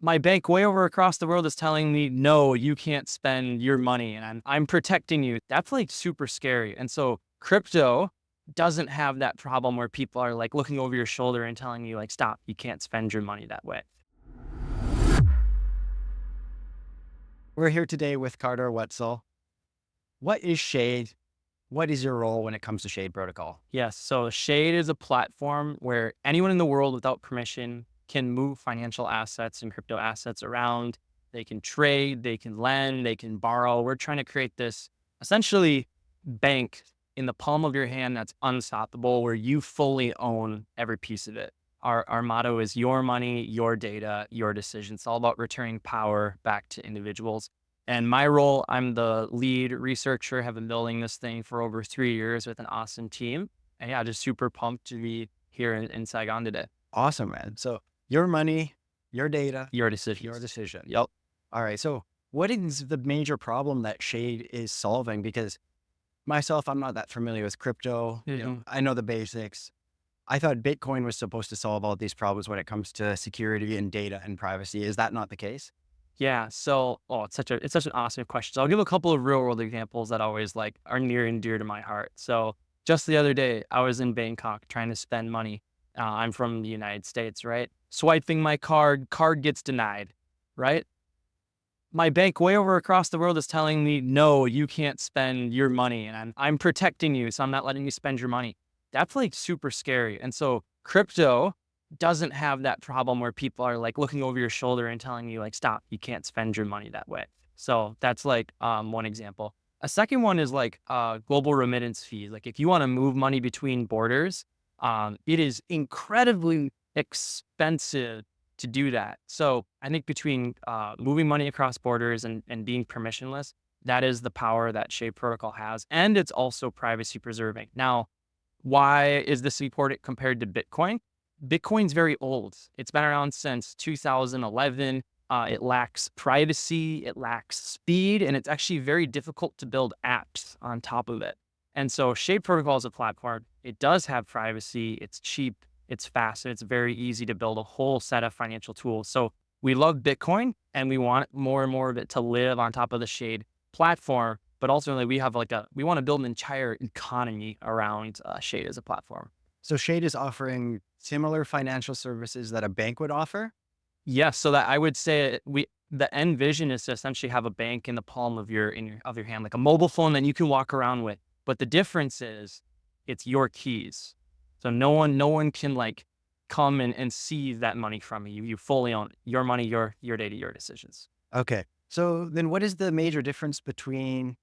my bank way over across the world is telling me, no, you can't spend your money and I'm protecting you. That's like super scary. And so crypto doesn't have that problem where people are like looking over your shoulder and telling you like, stop, you can't spend your money that way. We're here today with Carter Woetzel. What is Shade? What is your role when it comes to Shade Protocol? Yes. So Shade is a platform where anyone in the world without permission can move financial assets and crypto assets around. They can trade, they can lend, they can borrow. We're trying to create this essentially bank in the palm of your hand that's unstoppable, where you fully own every piece of it. Our motto is your money, your data, your decision. It's all about returning power back to individuals. And my role, I'm the lead researcher, have been building this thing for over 3 years with an awesome team. And yeah, just super pumped to be here in Saigon today. Awesome, man. So your money, your data, Your decision. your decision. Yep. All right. So what is the major problem that Shade is solving? Because myself, I'm not that familiar with crypto. I know the basics. I thought Bitcoin was supposed to solve all these problems when it comes to security and data and privacy. Is that not the case? Yeah. So, it's such an awesome question. So I'll give a couple of real world examples that always like are near and dear to my heart. So just the other day, I was in Bangkok trying to spend money. I'm from the United States, right? Swiping my card gets denied, right? My bank way over across the world is telling me, no, you can't spend your money and I'm protecting you. So I'm not letting you spend your money. That's like super scary. And so crypto doesn't have that problem where people are like looking over your shoulder and telling you like, stop, you can't spend your money that way. So that's like one example. A second one is like global remittance fees. Like if you want to move money between borders, it is incredibly expensive to do that. So I think between moving money across borders and being permissionless, that is the power that Shade Protocol has. And it's also privacy preserving. Now, why is this important compared to Bitcoin? Bitcoin's very old. It's been around since 2011. It lacks privacy, it lacks speed, and it's actually very difficult to build apps on top of it. And so Shade Protocol is a platform. It does have privacy. It's cheap. It's fast. And it's very easy to build a whole set of financial tools. So we love Bitcoin and we want more and more of it to live on top of the Shade platform. But ultimately, we want to build an entire economy around Shade as a platform. So Shade is offering similar financial services that a bank would offer? Yes. So that I would say the end vision is to essentially have a bank in the palm of your hand, like a mobile phone that you can walk around with. But the difference is it's your keys. So no one can like come and seize that money from you. You fully own it. Your money, your data, your decisions. Okay. So then what is the major difference between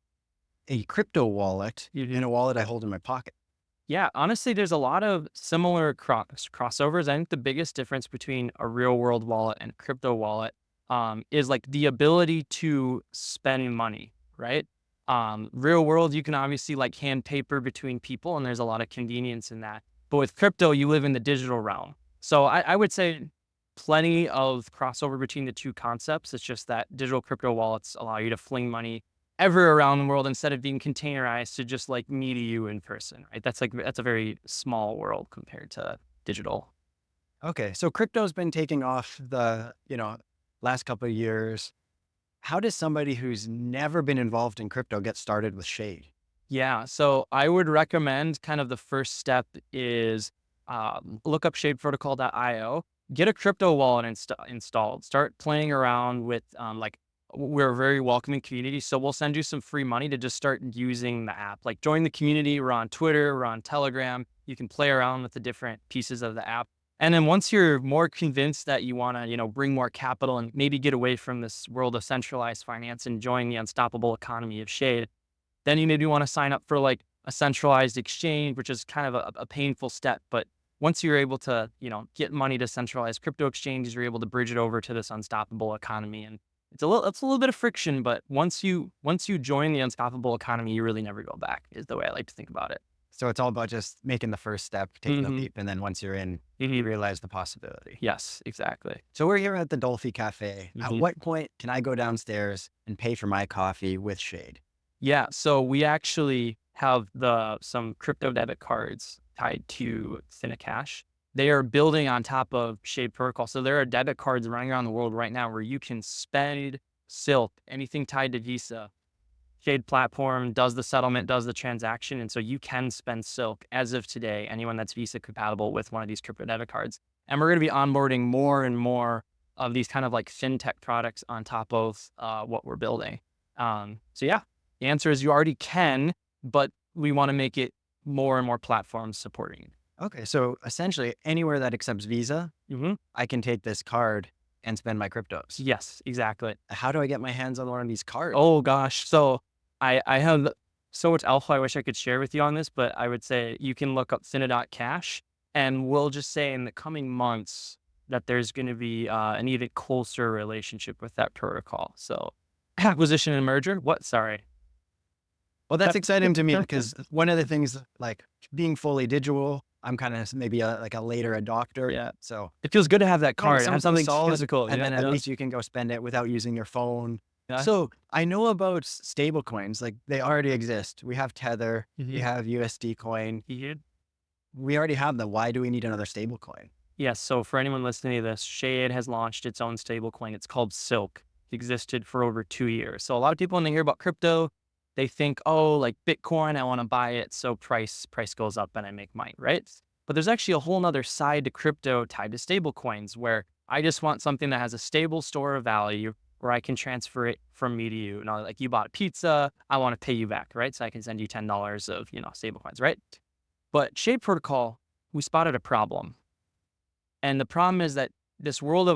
a crypto wallet and a wallet I hold in my pocket? Yeah, honestly, there's a lot of similar crossovers. I think the biggest difference between a real world wallet and a crypto wallet is like the ability to spend money, right? Real world, you can obviously like hand paper between people, and there's a lot of convenience in that. But with crypto, you live in the digital realm. So I would say plenty of crossover between the two concepts. It's just that digital crypto wallets allow you to fling money ever around the world instead of being containerized to just like me to you in person, right? That's a very small world compared to digital. Okay. So crypto's been taking off the, last couple of years. How does somebody who's never been involved in crypto get started with Shade? Yeah. So I would recommend kind of the first step is look up shadeprotocol.io, get a crypto wallet installed, start playing around with we're a very welcoming community. So we'll send you some free money to just start using the app. Like join the community. We're on Twitter, we're on Telegram. You can play around with the different pieces of the app. And then once you're more convinced that you want to, bring more capital and maybe get away from this world of centralized finance and join the unstoppable economy of Shade, then you maybe want to sign up for like a centralized exchange, which is kind of a painful step. But once you're able to, get money to centralized crypto exchanges, you're able to bridge it over to this unstoppable economy. And it's a little bit of friction, but once you join the unstoppable economy, you really never go back, is the way I like to think about it. So it's all about just making the first step, taking the leap. And then once you're in, you realize the possibility. Yes, exactly. So we're here at the Dolphy Cafe. At what point can I go downstairs and pay for my coffee with Shade? Yeah. So we actually have some crypto debit cards tied to Cash they are building on top of Shade Protocol. So there are debit cards running around the world right now where you can spend Silk, anything tied to Visa. Shade platform does the settlement, does the transaction. And so you can spend Silk as of today, anyone that's Visa compatible with one of these crypto debit cards. And we're going to be onboarding more and more of these kind of like fintech products on top of what we're building. So yeah, the answer is you already can, but we want to make it more and more platforms supporting it. Okay, so essentially anywhere that accepts Visa, I can take this card and spend my cryptos. Yes, exactly. How do I get my hands on one of these cards? Oh gosh, so I have so much alpha I wish I could share with you on this, but I would say you can look up Cash, and we'll just say in the coming months that there's going to be an even closer relationship with that protocol. So acquisition and merger. What? Sorry. Well, that's exciting to me because one of the things, like being fully digital, I'm kind of maybe like a later adopter. Yeah. So It feels good to have that card, have something solid, physical, and then at least you can go spend it without using your phone. Yeah. So I know about stable coins, like they already exist. We have Tether, we have USD coin. We already have them. Why do we need another stable coin? Yes. So for anyone listening to this, Shade has launched its own stable coin. It's called Silk. It existed for over 2 years. So a lot of people, when they hear about crypto, they think, oh, like Bitcoin, I want to buy it. So price goes up and I make money, right? But there's actually a whole nother side to crypto tied to stable coins where I just want something that has a stable store of value where I can transfer it from me to you. You know, like you bought a pizza, I want to pay you back, right? So I can send you $10 of, stable coins, right? But Shade Protocol, we spotted a problem. And the problem is that this world of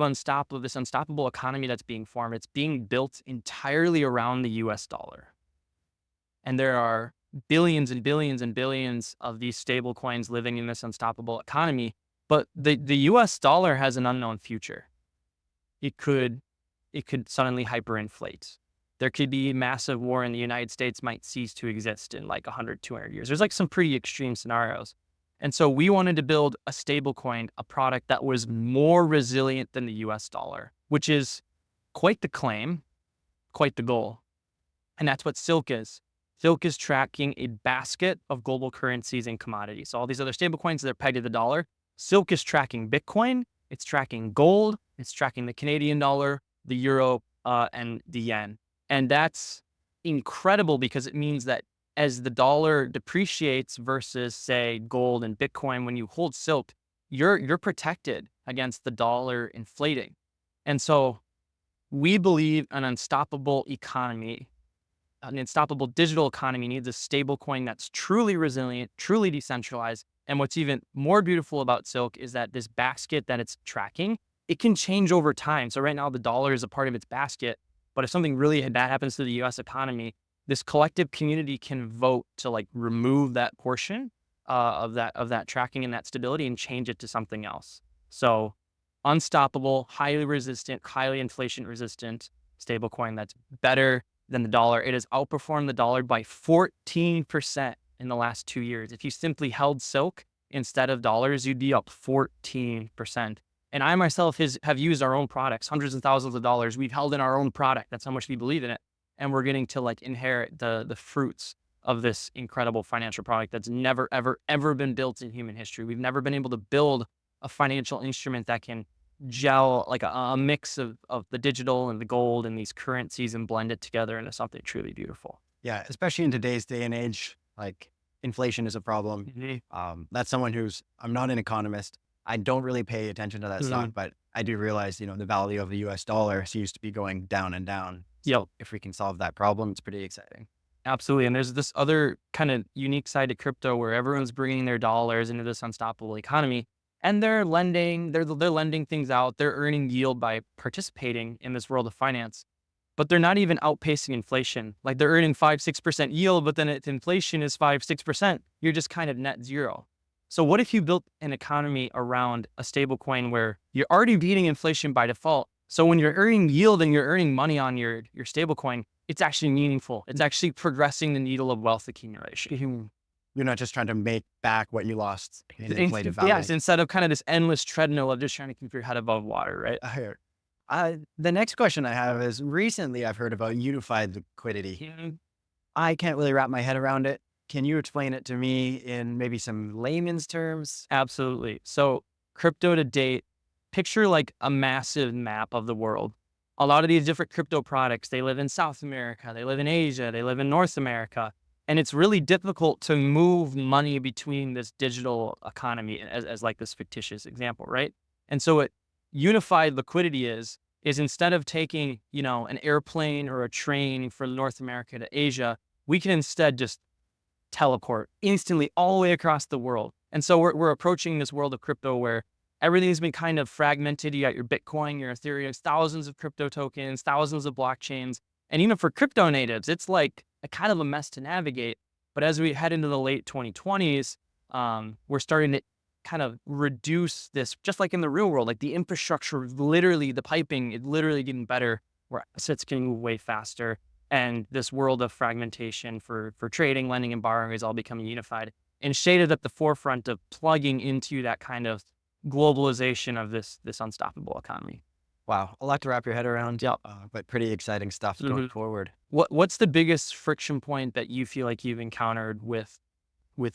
this unstoppable economy that's being formed, it's being built entirely around the US dollar. And there are billions and billions and billions of these stable coins living in this unstoppable economy. But the US dollar has an unknown future. It could suddenly hyperinflate. There could be massive war in the United States might cease to exist in like 100, 200 years. There's like some pretty extreme scenarios. And so we wanted to build a stable coin, a product that was more resilient than the US dollar, which is quite the claim, quite the goal. And that's what Silk is. Silk is tracking a basket of global currencies and commodities. So all these other stable coins, they're pegged to the dollar. Silk is tracking Bitcoin, it's tracking gold, it's tracking the Canadian dollar, the euro, and the yen. And that's incredible because it means that as the dollar depreciates versus, say, gold and Bitcoin, when you hold Silk, you're protected against the dollar inflating. And so we believe an unstoppable economy, an unstoppable digital economy needs a stable coin that's truly resilient, truly decentralized. And what's even more beautiful about Silk is that this basket that it's tracking, it can change over time. So right now the dollar is a part of its basket, but if something really bad happens to the US economy, this collective community can vote to like remove that portion of that tracking and that stability and change it to something else. So unstoppable, highly resistant, highly inflation resistant stablecoin that's better than the dollar. It has outperformed the dollar by 14% in the last 2 years. If you simply held Silk instead of dollars, you'd be up 14%. And I myself have used our own products, hundreds of thousands of dollars. We've held in our own product. That's how much we believe in it. And we're getting to like inherit the fruits of this incredible financial product that's never, ever, ever been built in human history. We've never been able to build a financial instrument that can gel like a mix of the digital and the gold and these currencies and blend it together into something truly beautiful. Yeah, especially in today's day and age, like inflation is a problem. That's someone I'm not an economist. I don't really pay attention to that stuff, but I do realize, the value of the US dollar seems to be going down and down. So if we can solve that problem, it's pretty exciting. Absolutely. And there's this other kind of unique side to crypto where everyone's bringing their dollars into this unstoppable economy and they're lending things out. They're earning yield by participating in this world of finance, but they're not even outpacing inflation. Like they're earning 5-6% yield, but then if inflation is 5-6%, you're just kind of net zero. So what if you built an economy around a stable coin where you're already beating inflation by default? So when you're earning yield and you're earning money on your stable coin, it's actually meaningful. It's actually progressing the needle of wealth accumulation. You're not just trying to make back what you lost in inflated value. Yes, instead of kind of this endless treadmill of just trying to keep your head above water, right? I hear. The next question I have is, recently I've heard about unified liquidity. I can't really wrap my head around it. Can you explain it to me in maybe some layman's terms? Absolutely. So crypto to date, picture like a massive map of the world. A lot of these different crypto products, they live in South America, they live in Asia, they live in North America. And it's really difficult to move money between this digital economy as like this fictitious example, right? And so what unified liquidity is instead of taking, an airplane or a train from North America to Asia, we can instead just teleport instantly all the way across the world. And so we're approaching this world of crypto where everything's been kind of fragmented. You got your Bitcoin, your Ethereum, thousands of crypto tokens, thousands of blockchains. And even for crypto natives, it's like a kind of a mess to navigate. But as we head into the late 2020s, we're starting to kind of reduce this, just like in the real world, like the infrastructure, literally the piping is literally getting better, where assets can move way faster. And this world of fragmentation for trading, lending, and borrowing is all becoming unified. And Shade is at the forefront of plugging into that kind of globalization of this unstoppable economy. Wow, a lot to wrap your head around. Yep. But pretty exciting stuff going forward. What's the biggest friction point that you feel like you've encountered with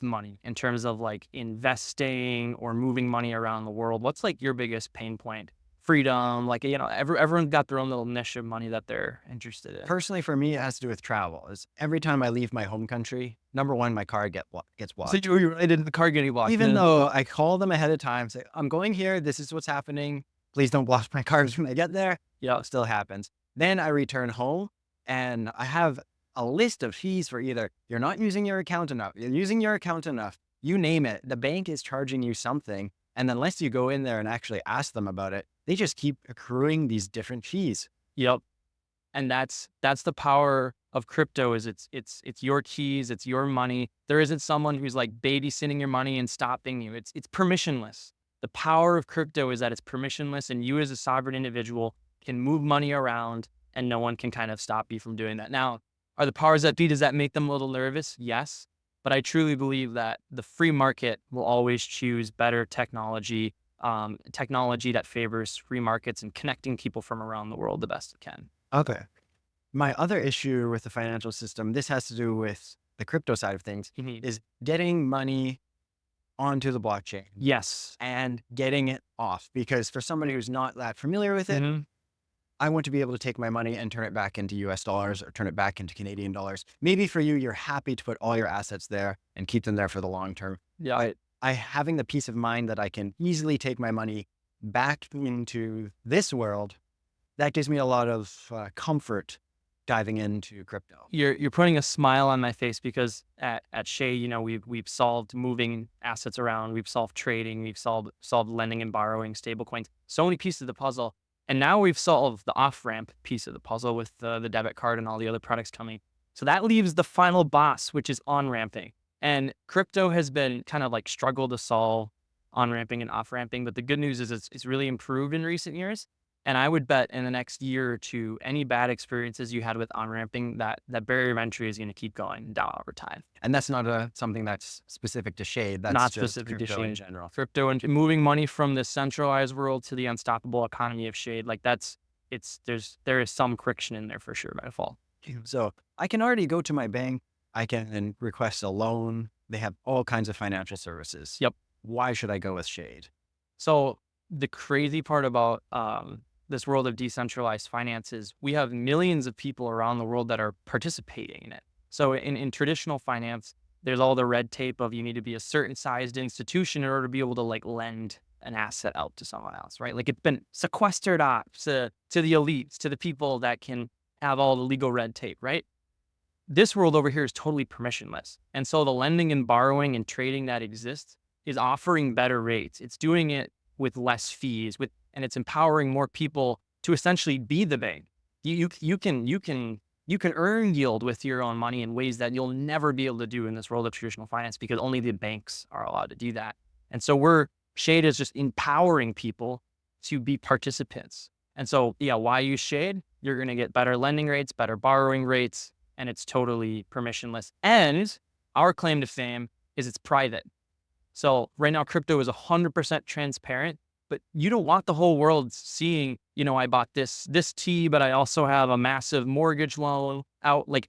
money in terms of like investing or moving money around the world? What's like your biggest pain point? Freedom, like, everyone's got their own little niche of money that they're interested in. Personally, for me, it has to do with travel. Is every time I leave my home country, number one, my car gets blocked. So you're right into the car getting blocked. Even though I call them ahead of time, say, I'm going here, this is what's happening. Please don't block my cars when I get there. Yeah, it still happens. Then I return home and I have a list of fees for either you're not using your account enough, you're using your account enough, you name it. The bank is charging you something. And unless you go in there and actually ask them about it, they just keep accruing these different fees. Yep. And that's the power of crypto is it's your keys, it's your money. There isn't someone who's like babysitting your money and stopping you. It's permissionless. The power of crypto is that it's permissionless, and you as a sovereign individual can move money around and no one can kind of stop you from doing that. Now, are the powers that be, does that make them a little nervous? Yes. But I truly believe that the free market will always choose better technology that favors free markets and connecting people from around the world the best it can. Okay. My other issue with the financial system, this has to do with the crypto side of things, is getting money onto the blockchain. Yes. And getting it off. Because for somebody who's not that familiar with it, I want to be able to take my money and turn it back into US dollars or turn it back into Canadian dollars. Maybe for you, you're happy to put all your assets there and keep them there for the long term. Yeah. But having the peace of mind that I can easily take my money back into this world, that gives me a lot of comfort diving into crypto. You're putting a smile on my face because at Shade, we've solved moving assets around, we've solved trading, we've solved lending and borrowing, stablecoins, so many pieces of the puzzle. And now we've solved the off-ramp piece of the puzzle with the debit card and all the other products coming. So that leaves the final boss, which is on-ramping. And crypto has been kind of like struggled to solve on-ramping and off-ramping. But the good news is it's really improved in recent years. And I would bet in the next year or two, any bad experiences you had with on-ramping, that barrier of entry is going to keep going down over time. And that's not something that's specific to Shade. That's not just specific to crypto Shade in general. Crypto and moving money from the centralized world to the unstoppable economy of Shade, like there is some friction in there for sure by default. So I can already go to my bank. I can request a loan. They have all kinds of financial services. Yep. Why should I go with Shade? So the crazy part about this world of decentralized finance is we have millions of people around the world that are participating in it. So in traditional finance, there's all the red tape of you need to be a certain sized institution in order to be able to like lend an asset out to someone else, right? Like it's been sequestered off to the elites, to the people that can have all the legal red tape, right? This world over here is totally permissionless. And so the lending and borrowing and trading that exists is offering better rates. It's doing it with less fees, and it's empowering more people to essentially be the bank. You can earn yield with your own money in ways that you'll never be able to do in this world of traditional finance because only the banks are allowed to do that. And so Shade is just empowering people to be participants. And so, yeah, why use Shade? You're going to get better lending rates, better borrowing rates, and it's totally permissionless. And our claim to fame is it's private. So right now, crypto is 100% transparent, but you don't want the whole world seeing, I bought this tea, but I also have a massive mortgage loan out. Like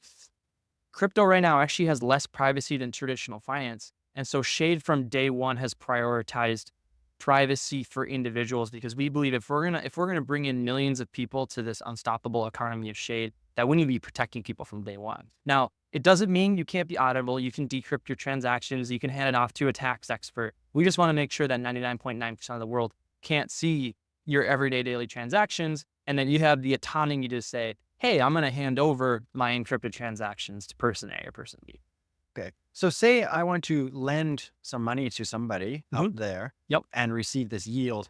crypto right now actually has less privacy than traditional finance. And so Shade from day one has prioritized privacy for individuals, because we believe if we're gonna bring in millions of people to this unstoppable economy of shade, that we need to be protecting people from day one. Now, it doesn't mean you can't be auditable. You can decrypt your transactions. You can hand it off to a tax expert. We just want to make sure that 99.9% of the world can't see your everyday daily transactions. And then you have the autonomy to say, hey, I'm going to hand over my encrypted transactions to person A or person B. Okay. So say I want to lend some money to somebody out there and receive this yield.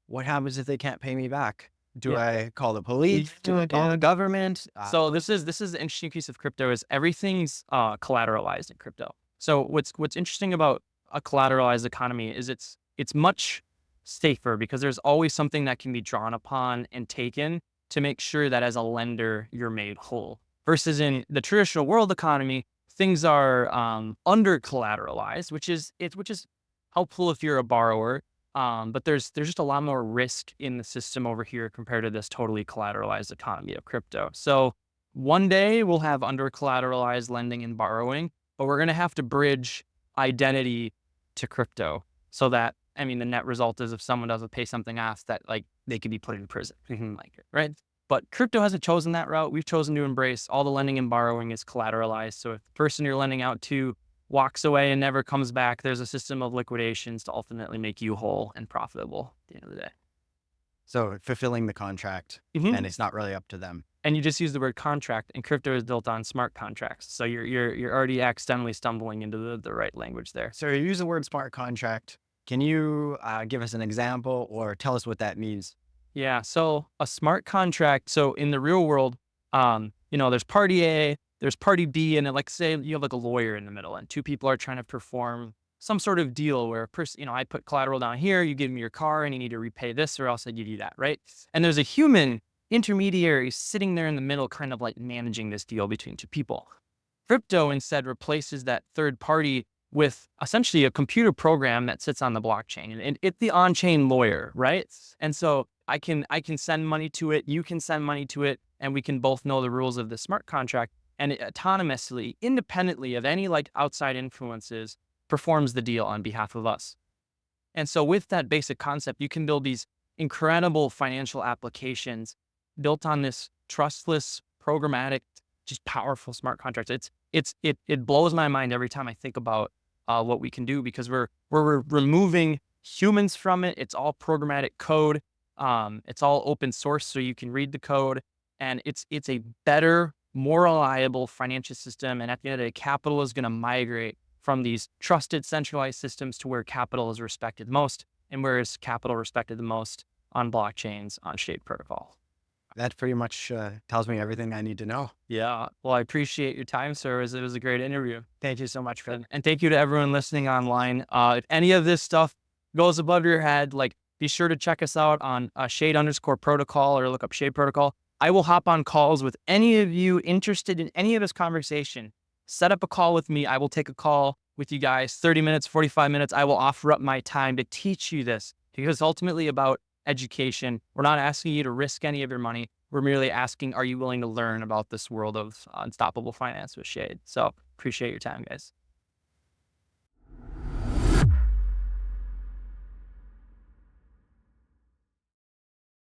What happens if they can't pay me back? Do I call the police? Do I call the government? So this is the interesting piece of crypto is everything's collateralized in crypto. So what's interesting about a collateralized economy is it's much safer because there's always something that can be drawn upon and taken to make sure that as a lender you're made whole. Versus in the traditional world economy, things are under collateralized, which is helpful if you're a borrower. But there's just a lot more risk in the system over here compared to this totally collateralized economy of crypto. So one day we'll have under collateralized lending and borrowing, but we're going to have to bridge identity to crypto so that, I mean, the net result is if someone doesn't pay something off, that like they could be put in prison, like it, right? But crypto hasn't chosen that route. We've chosen to embrace all the lending and borrowing is collateralized. So if the person you're lending out to walks away and never comes back, there's a system of liquidations to ultimately make you whole and profitable at the end of the day. So fulfilling the contract, and it's not really up to them. And you just use the word contract, and crypto is built on smart contracts. So you're already accidentally stumbling into the right language there. So you use the word smart contract. Can you give us an example or tell us what that means? Yeah. So a smart contract. So in the real world, there's party A, there's party B, and like say you have like a lawyer in the middle, and two people are trying to perform some sort of deal where a person, I put collateral down here, you give me your car, and you need to repay this, or else I give you that, right? And there's a human intermediary sitting there in the middle, kind of like managing this deal between two people. Crypto instead replaces that third party with essentially a computer program that sits on the blockchain, and it's the on-chain lawyer, right? And so I can send money to it, you can send money to it, and we can both know the rules of the smart contract, and it autonomously, independently of any like outside influences, performs the deal on behalf of us. And so with that basic concept, you can build these incredible financial applications built on this trustless, programmatic, just powerful smart contracts. It blows my mind every time I think about what we can do, because we're removing humans from it. It's all programmatic code. It's all open source, so you can read the code, and it's a better, more reliable financial system. And at the end of the day, capital is going to migrate from these trusted centralized systems to where capital is respected most, and where is capital respected the most? On blockchains, on shade protocol. That pretty much tells me everything I need to know. Yeah. Well, I appreciate your time, sir. It was a great interview. Thank you so much, Phil. And thank you to everyone listening online. If any of this stuff goes above your head, like be sure to check us out on shade_protocol, or look up shade protocol. I will hop on calls with any of you interested in any of this conversation. Set up a call with me. I will take a call with you guys, 30 minutes, 45 minutes. I will offer up my time to teach you this, because it's ultimately about education. We're not asking you to risk any of your money. We're merely asking, are you willing to learn about this world of unstoppable finance with Shade? So appreciate your time, guys.